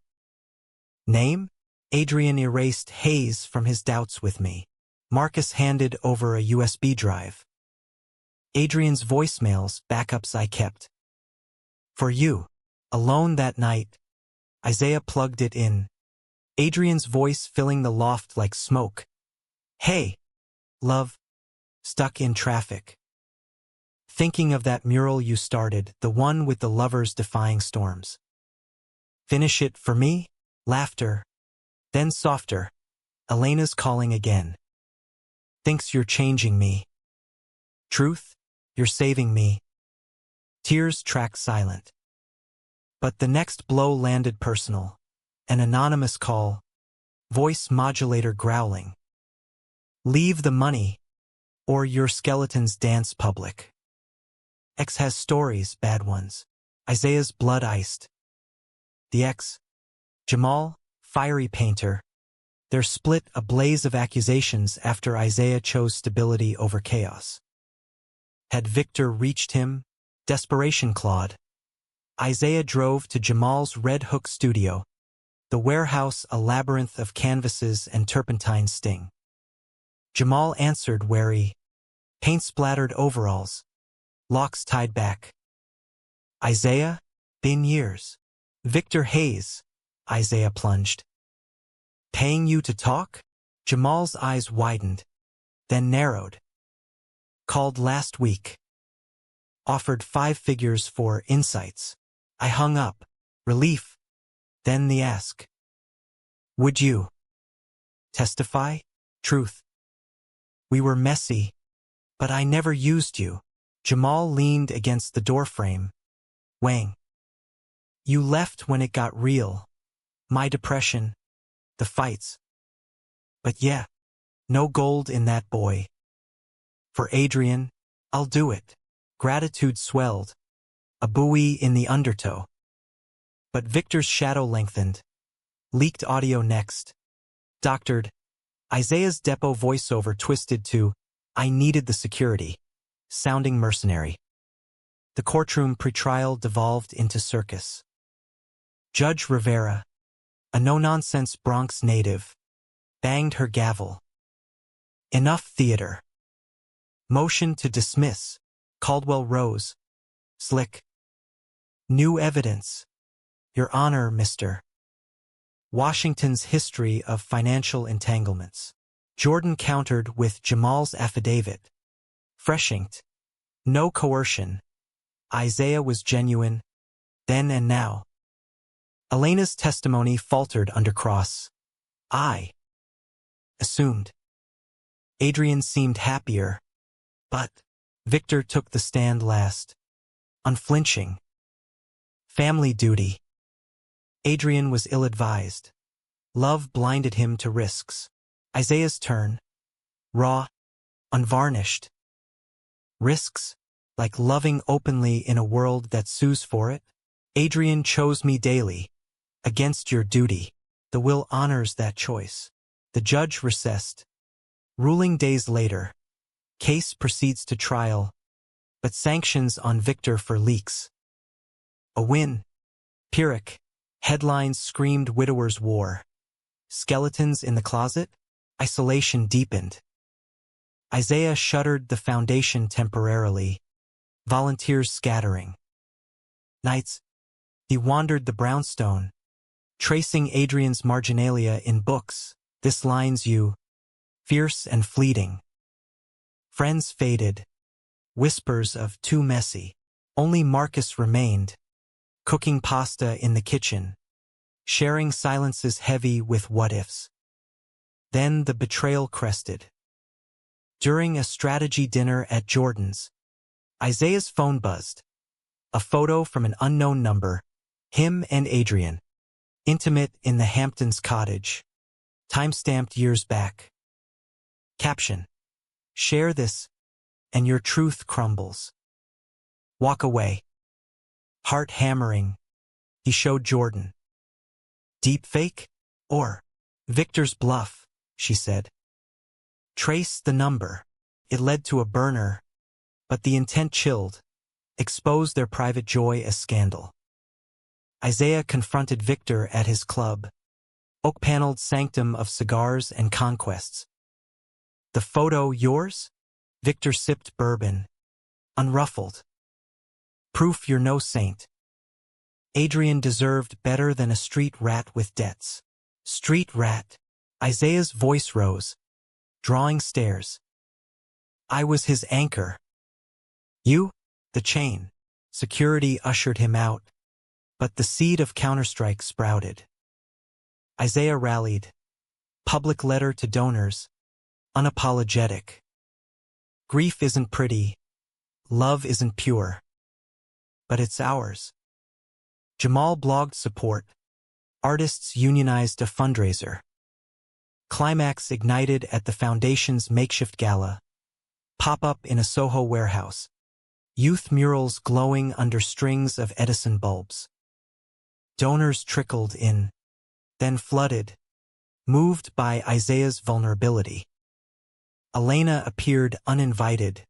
Name? Adrian erased haze from his doubts with me. Marcus handed over a USB drive. Adrian's voicemails, backups I kept. For you. Alone that night. Isaiah plugged it in. Adrian's voice filling the loft like smoke. Hey, love. Stuck in traffic. Thinking of that mural you started, the one with the lovers defying storms. Finish it for me? Laughter. Then softer. Elena's calling again. Thinks you're changing me. Truth? You're saving me. Tears track silent. But the next blow landed personal. An anonymous call. Voice modulator growling. Leave the money, or your skeletons dance public. Ex has stories, bad ones. Isaiah's blood iced. The ex, Jamal, fiery painter. Their split a blaze of accusations after Isaiah chose stability over chaos. Had Victor reached him? Desperation clawed. Isaiah drove to Jamal's Red Hook studio, the warehouse a labyrinth of canvases and turpentine sting. Jamal answered wary, paint-splattered overalls, locks tied back. Isaiah? Been years. Victor Hayes, Isaiah plunged. Paying you to talk? Jamal's eyes widened, then narrowed. Called last week. Offered 5 figures for insights. I hung up. Relief. Then the ask. Would you testify? Truth. We were messy, but I never used you. Jamal leaned against the doorframe. Wang. You left when it got real. My depression. The fights. But yeah, no gold in that boy. For Adrian, I'll do it. Gratitude swelled, a buoy in the undertow. But Victor's shadow lengthened. Leaked audio next. Doctored. Isaiah's depot voiceover twisted to, I needed the security. Sounding mercenary. The courtroom pretrial devolved into circus. Judge Rivera, a no-nonsense Bronx native, banged her gavel. Enough theater. Motion to dismiss. Caldwell rose. Slick. New evidence. Your Honor, Mr. Washington's history of financial entanglements. Jordan countered with Jamal's affidavit. Fresh inked. No coercion. Isaiah was genuine, then and now. Elena's testimony faltered under cross. I assumed. Adrian seemed happier, but Victor took the stand last. Unflinching. Family duty. Adrian was ill-advised. Love blinded him to risks. Isaiah's turn. Raw. Unvarnished. Risks? Like loving openly in a world that sues for it? Adrian chose me daily. Against your duty. The will honors that choice. The judge recessed. Ruling days later. Case proceeds to trial, but sanctions on Victor for leaks. A win. Pyrrhic. Headlines screamed widower's war. Skeletons in the closet? Isolation deepened. Isaiah shuttered the foundation temporarily. Volunteers scattering. Nights. He wandered the brownstone, tracing Adrian's marginalia in books. This line's you. Fierce and fleeting. Friends faded. Whispers of too messy. Only Marcus remained. Cooking pasta in the kitchen. Sharing silences heavy with what-ifs. Then the betrayal crested. During a strategy dinner at Jordan's, Isaiah's phone buzzed. A photo from an unknown number. Him and Adrian. Intimate in the Hamptons cottage. Time-stamped years back. Caption. Share this, and your truth crumbles. Walk away. Heart hammering. He showed Jordan. Deep fake? Or Victor's bluff, she said. Trace the number. It led to a burner, but the intent chilled, exposed their private joy as scandal. Isaiah confronted Victor at his club, oak-paneled sanctum of cigars and conquests. The photo yours? Victor sipped bourbon, unruffled. Proof you're no saint. Adrian deserved better than a street rat with debts. Street rat. Isaiah's voice rose, drawing stares. I was his anchor. You? The chain. Security ushered him out, but the seed of counterstrike sprouted. Isaiah rallied. Public letter to donors. Unapologetic. Grief isn't pretty. Love isn't pure. But it's ours. Jamal blogged support. Artists unionized a fundraiser. Climax ignited at the foundation's makeshift gala. Pop-up in a Soho warehouse. Youth murals glowing under strings of Edison bulbs. Donors trickled in, then flooded, moved by Isaiah's vulnerability. Elena appeared uninvited,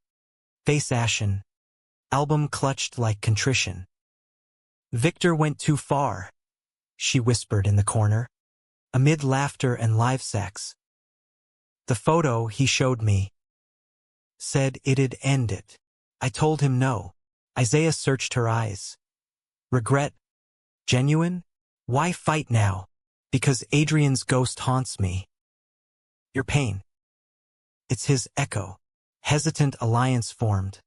face ashen, album clutched like contrition. Victor went too far, she whispered in the corner, amid laughter and live sex. The photo he showed me said it'd end it. I told him no. Isaiah searched her eyes. Regret? Genuine? Why fight now? Because Adrian's ghost haunts me. Your pain. It's his echo. Hesitant alliance formed.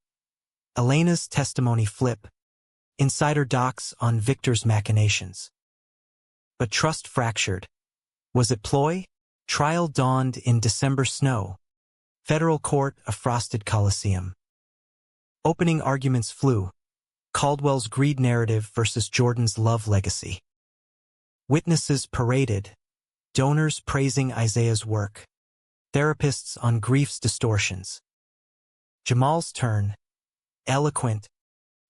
Elena's testimony flip. Insider docs on Victor's machinations. But trust fractured. Was it ploy? Trial dawned in December snow. Federal court a frosted coliseum. Opening arguments flew. Caldwell's greed narrative versus Jordan's love legacy. Witnesses paraded. Donors praising Isaiah's work. Therapists on grief's distortions. Jamal's turn. Eloquent,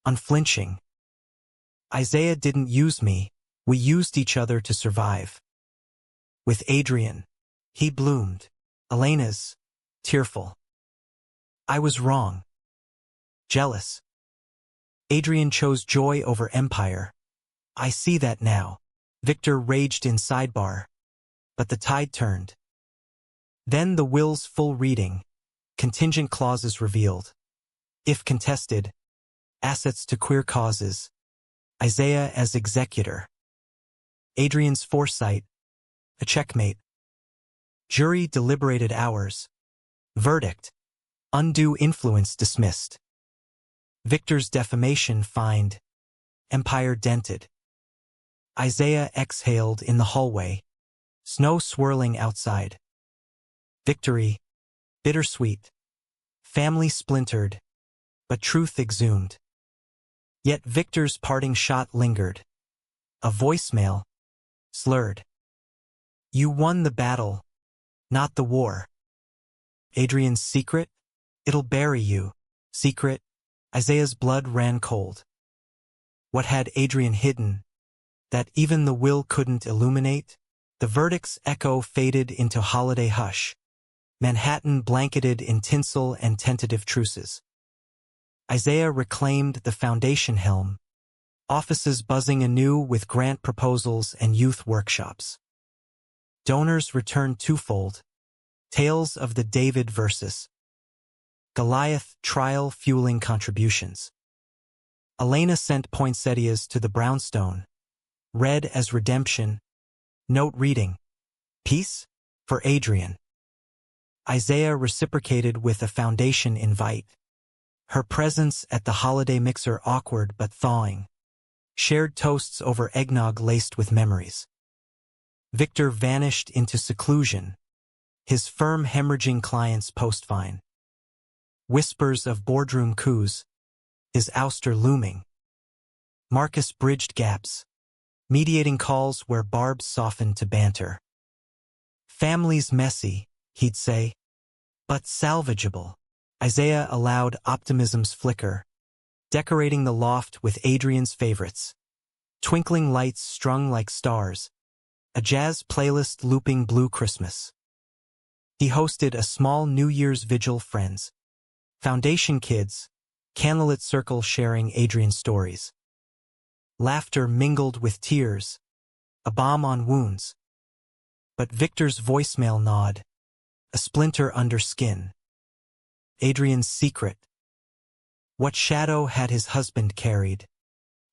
unflinching. Isaiah didn't use me, we used each other to survive. With Adrian, he bloomed. Elena's, tearful. I was wrong. Jealous. Adrian chose joy over empire. I see that now. Victor raged in sidebar. But the tide turned. Then the will's full reading. Contingent clauses revealed. If contested, assets to queer causes. Isaiah as executor. Adrian's foresight. A checkmate. Jury deliberated hours. Verdict. Undue influence dismissed. Victor's defamation fined. Empire dented. Isaiah exhaled in the hallway. Snow swirling outside. Victory. Bittersweet. Family splintered. But truth exhumed. Yet Victor's parting shot lingered. A voicemail. Slurred. You won the battle, not the war. Adrian's secret? It'll bury you. Secret? Isaiah's blood ran cold. What had Adrian hidden? That even the will couldn't illuminate? The verdict's echo faded into holiday hush. Manhattan blanketed in tinsel and tentative truces. Isaiah reclaimed the foundation helm. Offices buzzing anew with grant proposals and youth workshops. Donors returned twofold. Tales of the David versus Goliath trial fueling contributions. Elena sent poinsettias to the brownstone. Read as redemption. Note reading. Peace? For Adrian. Isaiah reciprocated with a foundation invite. Her presence at the holiday mixer awkward but thawing. Shared toasts over eggnog laced with memories. Victor vanished into seclusion. His firm hemorrhaging clients post-fine. Whispers of boardroom coups. His ouster looming. Marcus bridged gaps. Mediating calls where barbs softened to banter. Family's messy, he'd say. But salvageable. Isaiah allowed optimism's flicker. Decorating the loft with Adrian's favorites. Twinkling lights strung like stars. A jazz playlist looping Blue Christmas. He hosted a small New Year's vigil friends. Foundation kids, candlelit circle sharing Adrian's stories. Laughter mingled with tears. A balm on wounds. But Victor's voicemail nod. A splinter under skin. Adrian's secret. What shadow had his husband carried?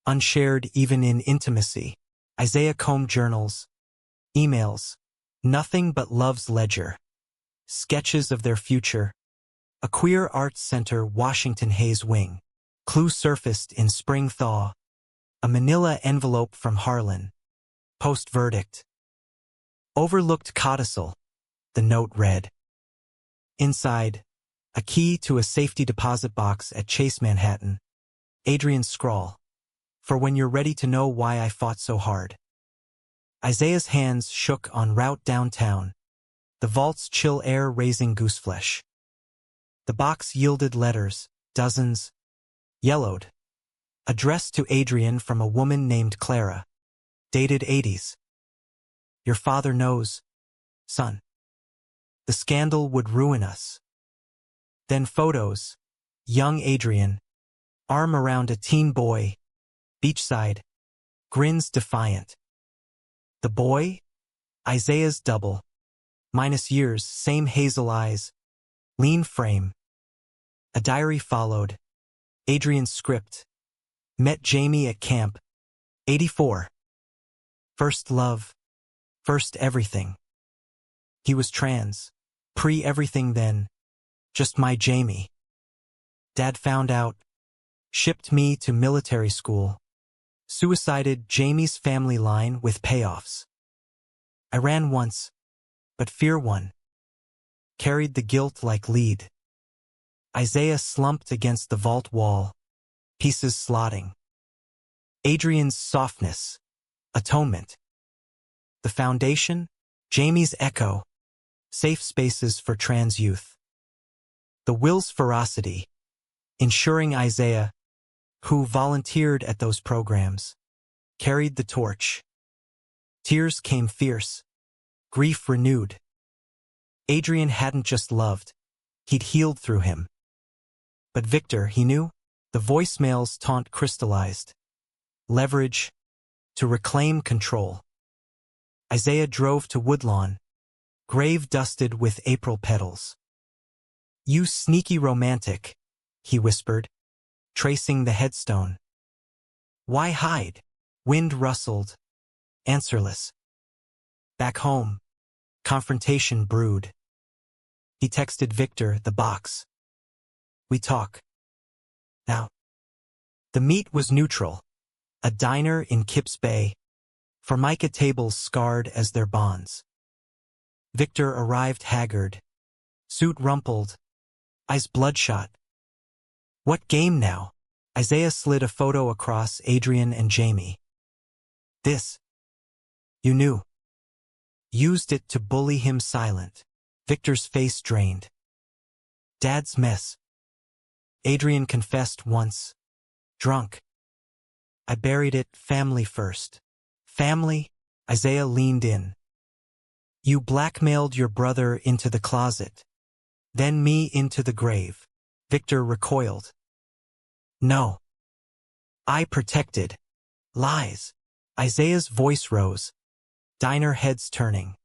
Unshared even in intimacy. Isaiah combed journals. Emails. Nothing but love's ledger. Sketches of their future. A queer arts center Washington Hayes wing. Clue surfaced in spring thaw. A manila envelope from Harlan. Post-verdict. Overlooked codicil. The note read. Inside, a key to a safety deposit box at Chase Manhattan. Adrian's scrawl. For when you're ready to know why I fought so hard. Isaiah's hands shook en route downtown. The vault's chill air raising gooseflesh. The box yielded letters, dozens. Yellowed. Addressed to Adrian from a woman named Clara. Dated 80s. Your father knows, son. The scandal would ruin us. Then photos. Young Adrian. Arm around a teen boy. Beachside. Grins defiant. The boy? Isaiah's double. Minus years, same hazel eyes. Lean frame. A diary followed. Adrian's script. Met Jamie at camp. 84. First love. First everything. He was trans. Pre-everything then. Just my Jamie. Dad found out. Shipped me to military school. Suicided Jamie's family line with payoffs. I ran once, but fear won. Carried the guilt like lead. Isaiah slumped against the vault wall. Pieces slotting. Adrian's softness. Atonement. The foundation? Jamie's echo. safe spaces for trans youth. The will's ferocity, ensuring Isaiah, who volunteered at those programs, carried the torch. Tears came fierce, grief renewed. Adrian hadn't just loved, he'd healed through him. But Victor, he knew, the voicemail's taunt crystallized. Leverage to reclaim control. Isaiah drove to Woodlawn, grave dusted with April petals. "You sneaky romantic," he whispered, tracing the headstone. "Why hide?" Wind rustled, answerless. Back home, confrontation brewed. He texted Victor the box. "We talk. Now." The meet was neutral, a diner in Kips Bay, formica tables scarred as their bonds. Victor arrived haggard, suit rumpled, eyes bloodshot. "What game now?" Isaiah slid a photo across Adrian and Jamie. "This. You knew." Used it to bully him silent. Victor's face drained. "Dad's mess." Adrian confessed once. "Drunk. I buried it family first." "Family?" Isaiah leaned in. "You blackmailed your brother into the closet. Then me into the grave." Victor recoiled. "No. I protected." "Lies." Isaiah's voice rose, diner heads turning.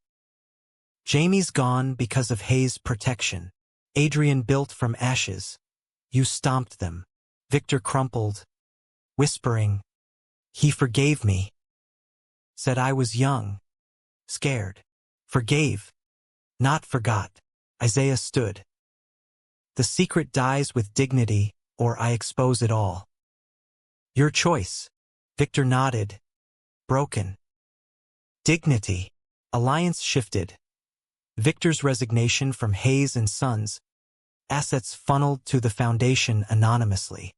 "Jamie's gone because of Hayes' protection. Adrian built from ashes. You stomped them." Victor crumpled, whispering, "He forgave me. Said I was young, scared. Forgave, not forgot." Isaiah stood. "The secret dies with dignity, or I expose it all." "Your choice." Victor nodded, broken. "Dignity." Alliance shifted. Victor's resignation from Hayes and Sons, assets funneled to the foundation anonymously.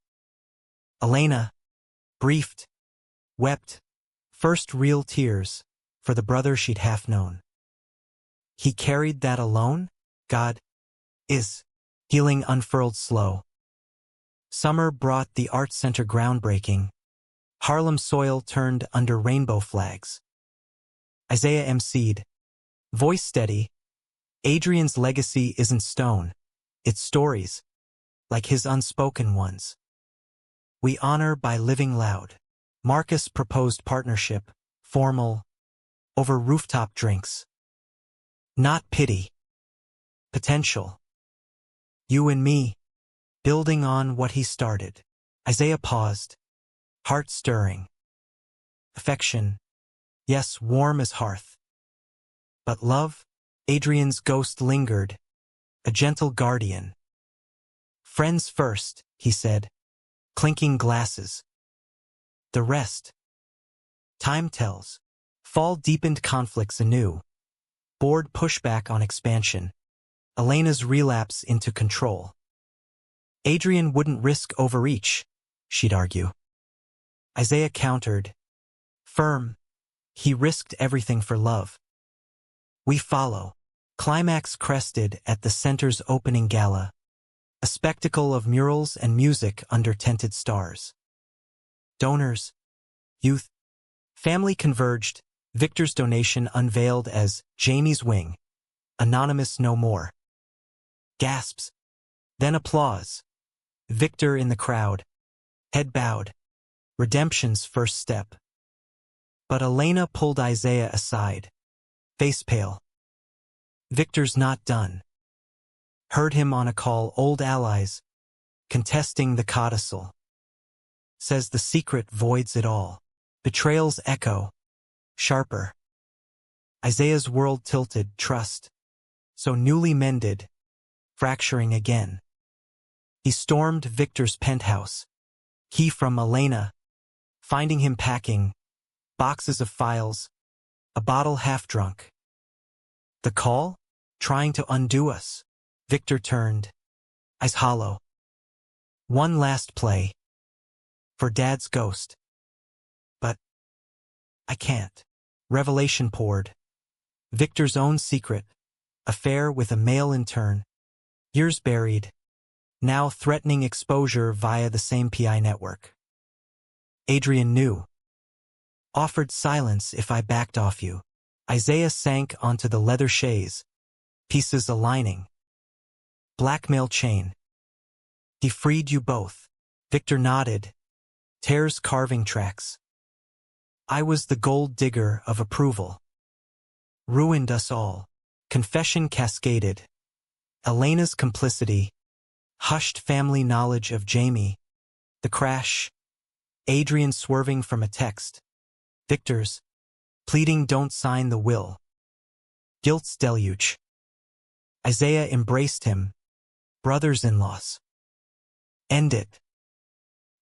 Elena, briefed, wept, first real tears, for the brother she'd half known. He carried that alone? God is. Healing unfurled slow. Summer brought the art center groundbreaking. Harlem soil turned under rainbow flags. Isaiah emceed, voice steady. Adrian's legacy isn't stone, it's stories, like his unspoken ones. We honor by living loud. Marcus proposed partnership, formal, over rooftop drinks. Not pity. Potential. You and me, building on what he started. Isaiah paused, heart stirring. Affection, yes, warm as hearth. But love? Adrian's ghost lingered, a gentle guardian. "Friends first," he said, clinking glasses. "The rest. Time tells." Fall deepened conflicts anew. Board pushback on expansion. Elena's relapse into control. Adrian wouldn't risk overreach, she'd argue. Isaiah countered. Firm. He risked everything for love. We follow. Climax crested at the center's opening gala. A spectacle of murals and music under tented stars. Donors, youth, family converged. Victor's donation unveiled as Jamie's Wing. Anonymous no more. Gasps. Then applause. Victor in the crowd. Head bowed. Redemption's first step. But Elena pulled Isaiah aside. Face pale. Victor's not done. Heard him on a call, old allies, contesting the codicil. Says the secret voids it all. Betrayal's echo. Sharper. Isaiah's world tilted, trust. So newly mended, fracturing again. He stormed Victor's penthouse. He from Elena, finding him packing, boxes of files, a bottle half drunk. The call? Trying to undo us. Victor turned, eyes hollow. One last play. For Dad's ghost. But I can't. Revelation poured. Victor's own secret. Affair with a male intern. Years buried. Now threatening exposure via the same PI network. Adrian knew. Offered silence if I backed off you. Isaiah sank onto the leather chaise. Pieces aligning. Blackmail chain. He freed you both. Victor nodded. Tears carving tracks. I was the gold digger of approval. Ruined us all. Confession cascaded. Elena's complicity. Hushed family knowledge of Jamie. The crash. Adrian swerving from a text. Victor's. Pleading don't sign the will. Guilt's deluge. Isaiah embraced him. Brothers-in-laws. End it.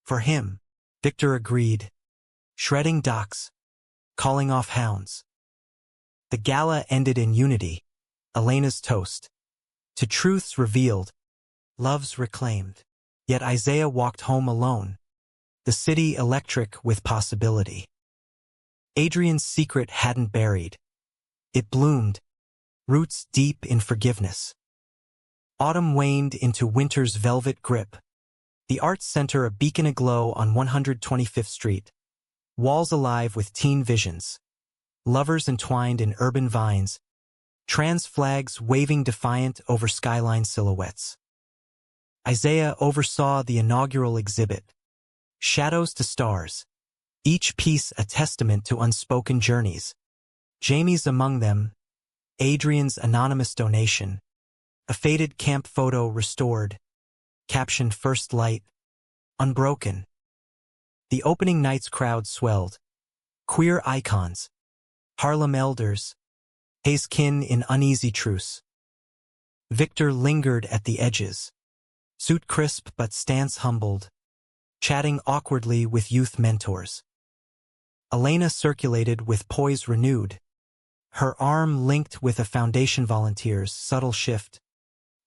For him. Victor agreed. Shredding docs. Calling off hounds. The gala ended in unity. Elena's toast. To truths revealed. Loves reclaimed. Yet Isaiah walked home alone. The city electric with possibility. Adrian's secret hadn't buried. It bloomed. Roots deep in forgiveness. Autumn waned into winter's velvet grip. The Arts Center a beacon aglow on 125th Street. Walls alive with teen visions. Lovers entwined in urban vines. Trans flags waving defiant over skyline silhouettes. Isaiah oversaw the inaugural exhibit. Shadows to stars. Each piece a testament to unspoken journeys. Jamie's among them. Adrian's anonymous donation. A faded camp photo restored. Captioned First Light. Unbroken. The opening night's crowd swelled. Queer icons. Harlem elders. Hayes kin in uneasy truce. Victor lingered at the edges. Suit crisp but stance humbled. Chatting awkwardly with youth mentors. Elena circulated with poise renewed. Her arm linked with a foundation volunteer's subtle shift.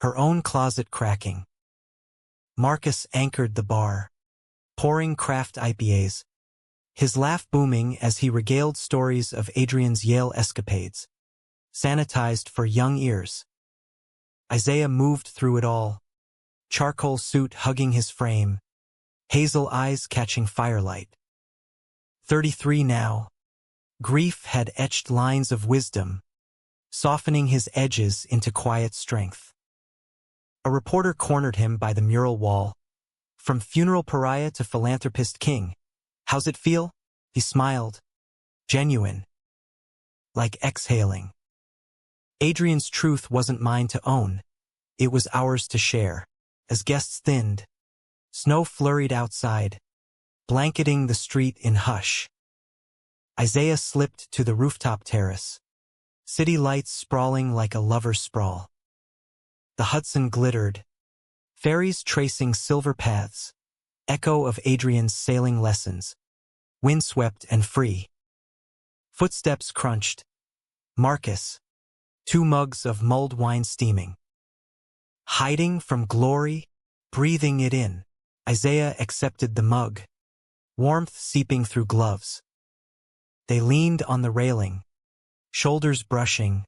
Her own closet cracking. Marcus anchored the bar. Pouring craft IPAs. His laugh booming as he regaled stories of Adrian's Yale escapades. Sanitized for young ears. Isaiah moved through it all. Charcoal suit hugging his frame. Hazel eyes catching firelight. 33 now. Grief had etched lines of wisdom, softening his edges into quiet strength. A reporter cornered him by the mural wall. From funeral pariah to philanthropist king. How's it feel? He smiled. Genuine. Like exhaling. Adrian's truth wasn't mine to own. It was ours to share. As guests thinned. Snow flurried outside. Blanketing the street in hush. Isaiah slipped to the rooftop terrace. City lights sprawling like a lover's sprawl. The Hudson glittered. Ferries tracing silver paths. Echo of Adrian's sailing lessons. Windswept and free. Footsteps crunched. Marcus. 2 mugs of mulled wine steaming. Hiding from glory, breathing it in. Isaiah accepted the mug. Warmth seeping through gloves. They leaned on the railing. Shoulders brushing.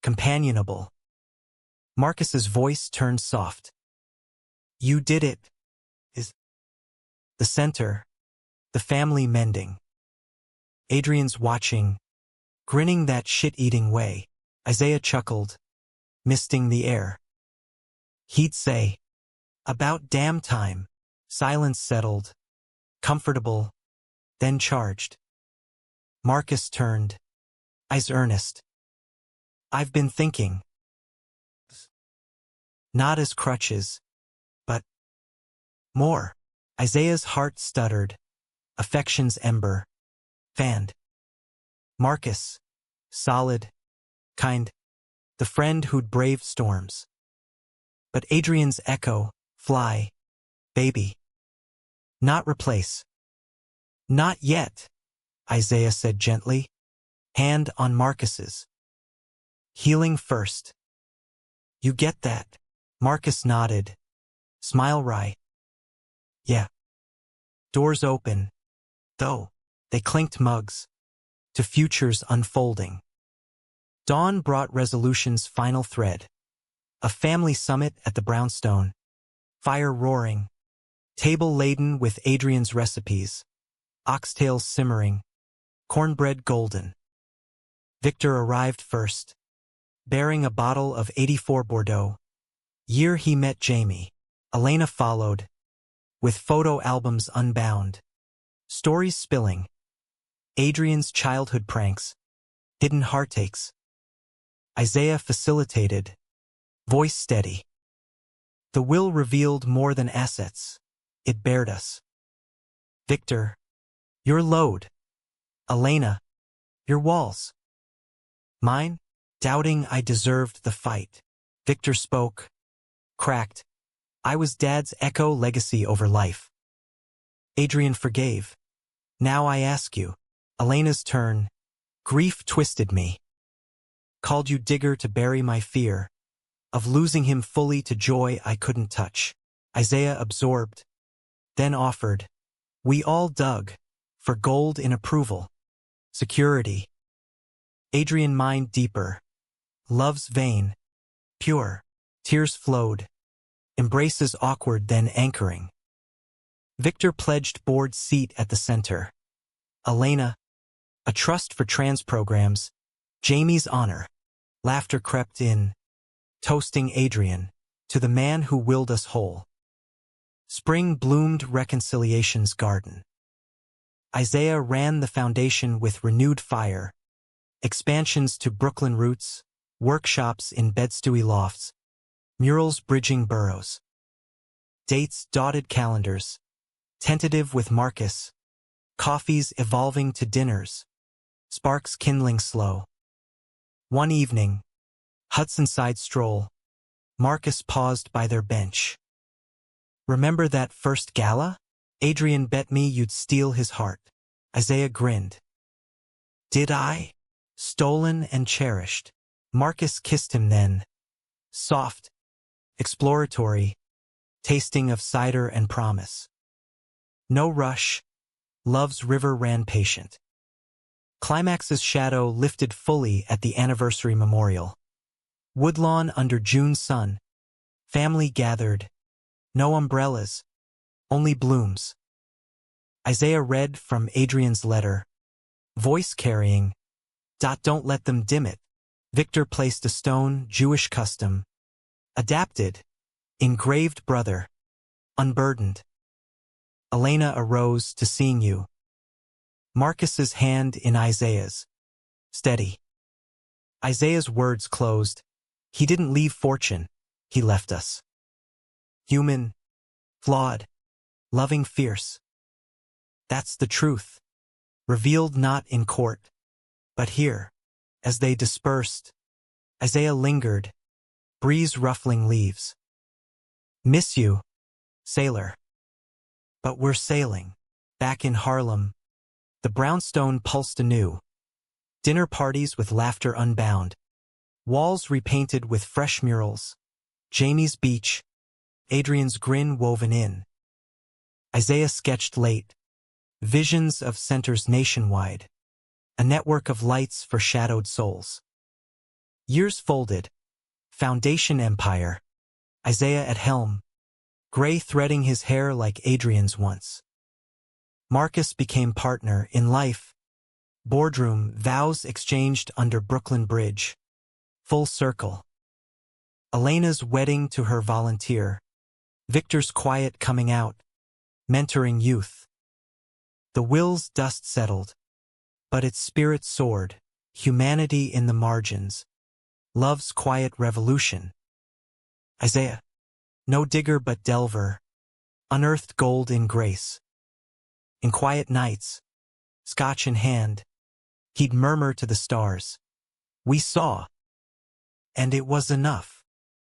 Companionable. Marcus's voice turned soft. You did it. Is the center. The family mending. Adrian's watching. Grinning that shit-eating way. Isaiah chuckled. Misting the air. He'd say. About damn time. Silence settled. Comfortable. Then charged. Marcus turned. Eyes earnest. I've been thinking. Not as crutches. But more. Isaiah's heart stuttered. Affection's ember. Fanned. Marcus. Solid. Kind. The friend who'd braved storms. But Adrian's echo. Fly. Baby. Not replace. Not yet, Isaiah said gently. Hand on Marcus's. Healing first. You get that? Marcus nodded. Smile wry. Yeah. Doors open. Though. They clinked mugs. To futures unfolding. Dawn brought resolution's final thread. A family summit at the brownstone. Fire roaring. Table laden with Adrian's recipes. Oxtails simmering. Cornbread golden. Victor arrived first, bearing a bottle of 84 Bordeaux. Year he met Jamie. Elena followed, with photo albums unbound. Stories spilling. Adrian's childhood pranks. Hidden heartaches. Isaiah facilitated. Voice steady. The will revealed more than assets. It bared us. Victor, your load. Elena, your walls. Mine, doubting I deserved the fight. Victor spoke. Cracked. I was Dad's echo legacy over life. Adrian forgave. Now I ask you. Elena's turn. Grief twisted me. Called you digger to bury my fear of losing him fully to joy I couldn't touch. Isaiah absorbed. Then offered. We all dug for gold in approval. Security. Adrian mined deeper. Love's vein. Pure. Tears flowed. Embraces awkward then anchoring. Victor pledged board seat at the center. Elena, a trust for trans programs. Jamie's honor. Laughter crept in. Toasting Adrian, to the man who willed us whole. Spring bloomed reconciliation's garden. Isaiah ran the foundation with renewed fire. Expansions to Brooklyn roots, workshops in Bed-Stuy lofts, murals bridging boroughs. Dates dotted calendars, tentative with Marcus, coffees evolving to dinners, sparks kindling slow. One evening, Hudsonside stroll, Marcus paused by their bench. Remember that first gala? Adrian bet me you'd steal his heart. Isaiah grinned. Did I? Stolen and cherished. Marcus kissed him then. Soft, exploratory, tasting of cider and promise. No rush, love's river ran patient. Climax's shadow lifted fully at the anniversary memorial. Woodlawn under June sun. Family gathered. No umbrellas, only blooms. Isaiah read from Adrian's letter. Voice carrying. Don't let them dim it. Victor placed a stone, Jewish custom. Adapted. Engraved brother. Unburdened. Elena arose to seeing you. Marcus's hand in Isaiah's. Steady. Isaiah's words closed. He didn't leave fortune. He left us. Human. Flawed. Loving fierce. That's the truth. Revealed not in court, but here. As they dispersed, Isaiah lingered, breeze ruffling leaves. Miss you, sailor. But we're sailing. Back in Harlem, the brownstone pulsed anew. Dinner parties with laughter unbound. Walls repainted with fresh murals. Jamie's beach. Adrian's grin woven in. Isaiah sketched late. Visions of centers nationwide. A network of lights for shadowed souls. Years folded. Foundation empire. Isaiah at helm. Gray threading his hair like Adrian's once. Marcus became partner in life. Boardroom vows exchanged under Brooklyn Bridge. Full circle. Elena's wedding to her volunteer. Victor's quiet coming out. Mentoring youth. The will's dust settled, but its spirit soared. Humanity in the margins. Love's quiet revolution. Isaiah. No digger but delver. Unearthed gold in grace. In quiet nights, scotch in hand, he'd murmur to the stars. We saw. And it was enough.